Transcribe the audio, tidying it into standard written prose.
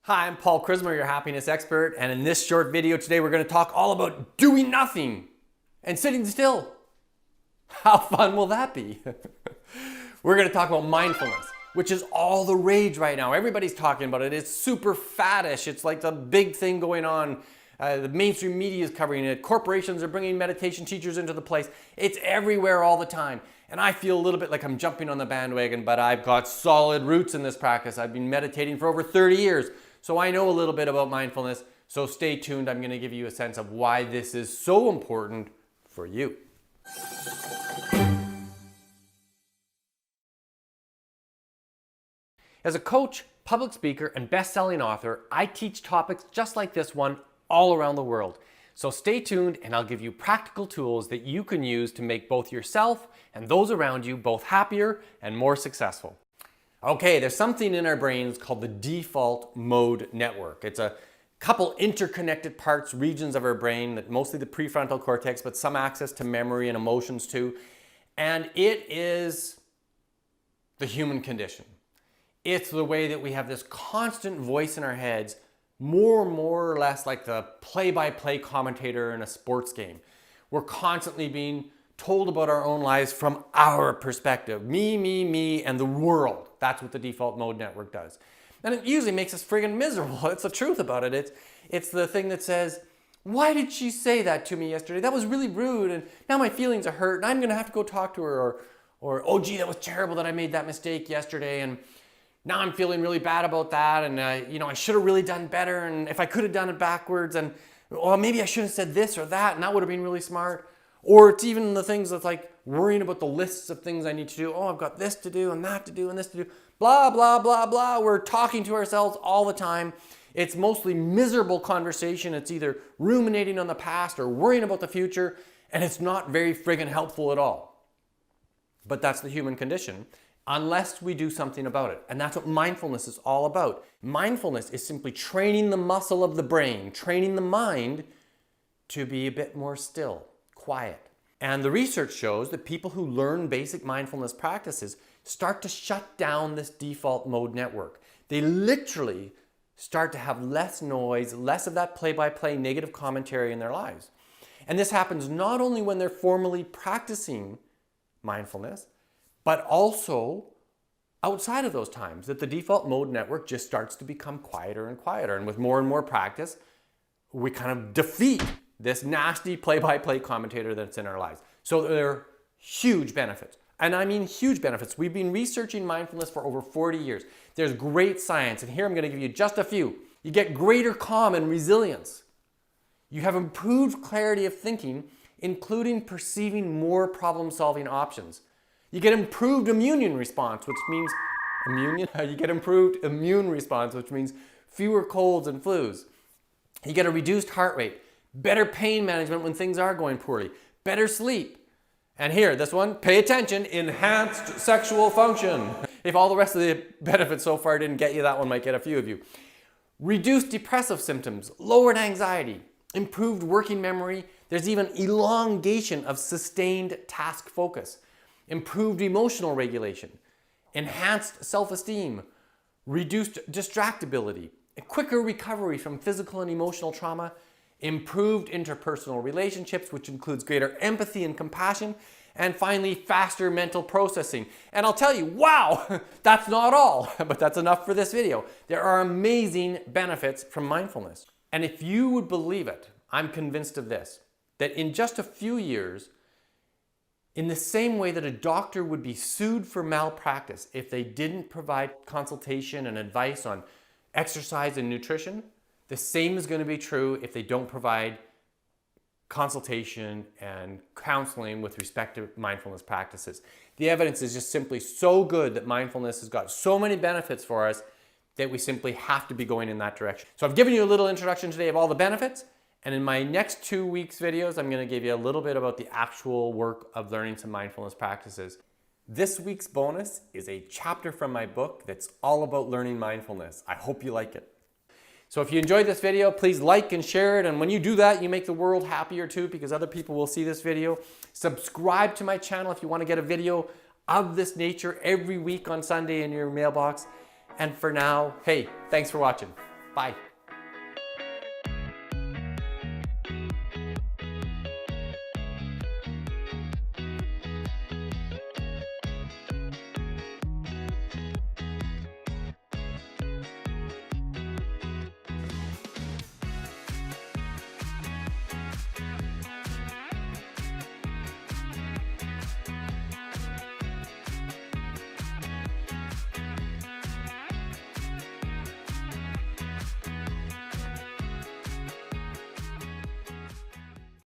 Hi, I'm Paul Krismer, your happiness expert, and in this short video today we're going to talk all about doing nothing and sitting still. How fun will that be? We're going to talk about mindfulness, which is all the rage right now. Everybody's talking about it. It's super faddish. It's like the big thing going on. The mainstream media is covering it. Corporations are bringing meditation teachers into the place. It's everywhere all the time. And I feel a little bit like I'm jumping on the bandwagon, but I've got solid roots in this practice. I've been meditating for over 30 years. So I know a little bit about mindfulness, so stay tuned. I'm going to give you a sense of why this is so important for you. As a coach, public speaker, and best-selling author, I teach topics just like this one all around the world. So stay tuned and I'll give you practical tools that you can use to make both yourself and those around you both happier and more successful. Okay, there's something in our brains called the default mode network. It's a couple interconnected parts, regions of our brain, that mostly the prefrontal cortex, but some access to memory and emotions too. And it is the human condition. It's the way that we have this constant voice in our heads, more or less like the play-by-play commentator in a sports game. We're constantly being told about our own lives from our perspective. Me, and the world. That's what the default mode network does. And it usually makes us friggin' miserable. It's the truth about it. It's the thing that says, why did she say that to me yesterday? That was really rude, and now my feelings are hurt, and I'm gonna have to go talk to her. Or oh gee, that was terrible that I made that mistake yesterday, and now I'm feeling really bad about that, and I should have really done better, and if I could have done it backwards, and well, maybe I should have said this or that, and that would have been really smart. Or it's even the things that's like worrying about the lists of things I need to do. Oh, I've got this to do and that to do and this to do. Blah, blah, blah, blah. We're talking to ourselves all the time. It's mostly miserable conversation. It's either ruminating on the past or worrying about the future, and it's not very friggin' helpful at all. But that's the human condition, unless we do something about it. And that's what mindfulness is all about. Mindfulness is simply training the muscle of the brain, training the mind to be a bit more still, quiet. And the research shows that people who learn basic mindfulness practices start to shut down this default mode network. They literally start to have less noise, less of that play-by-play negative commentary in their lives. And this happens not only when they're formally practicing mindfulness, but also outside of those times, that the default mode network just starts to become quieter and quieter. And with more and more practice, we kind of defeat this nasty play-by-play commentator that's in our lives. So there are huge benefits. And I mean huge benefits. We've been researching mindfulness for over 40 years. There's great science, and here I'm going to give you just a few. You get greater calm and resilience. You have improved clarity of thinking, including perceiving more problem-solving options. You get improved immune response, which means fewer colds and flus. You get a reduced heart rate, better pain management when things are going poorly, better sleep. And here, this one, pay attention, enhanced sexual function. If all the rest of the benefits so far didn't get you, that one might get a few of you. Reduced depressive symptoms, lowered anxiety, improved working memory. There's even elongation of sustained task focus, improved emotional regulation, enhanced self-esteem, reduced distractibility, a quicker recovery from physical and emotional trauma, improved interpersonal relationships, which includes greater empathy and compassion, and finally, faster mental processing. And I'll tell you, wow, that's not all, but that's enough for this video. There are amazing benefits from mindfulness. And if you would believe it, I'm convinced of this, that in just a few years, in the same way that a doctor would be sued for malpractice if they didn't provide consultation and advice on exercise and nutrition, the same is going to be true if they don't provide consultation and counseling with respect to mindfulness practices. The evidence is just simply so good that mindfulness has got so many benefits for us that we simply have to be going in that direction. So I've given you a little introduction today of all the benefits, and in my next 2 weeks videos, I'm going to give you a little bit about the actual work of learning some mindfulness practices. This week's bonus is a chapter from my book that's all about learning mindfulness. I hope you like it. So if you enjoyed this video, please like and share it. And when you do that, you make the world happier too, because other people will see this video. Subscribe to my channel if you want to get a video of this nature every week on Sunday in your mailbox. And for now, hey, thanks for watching. Bye. Bye.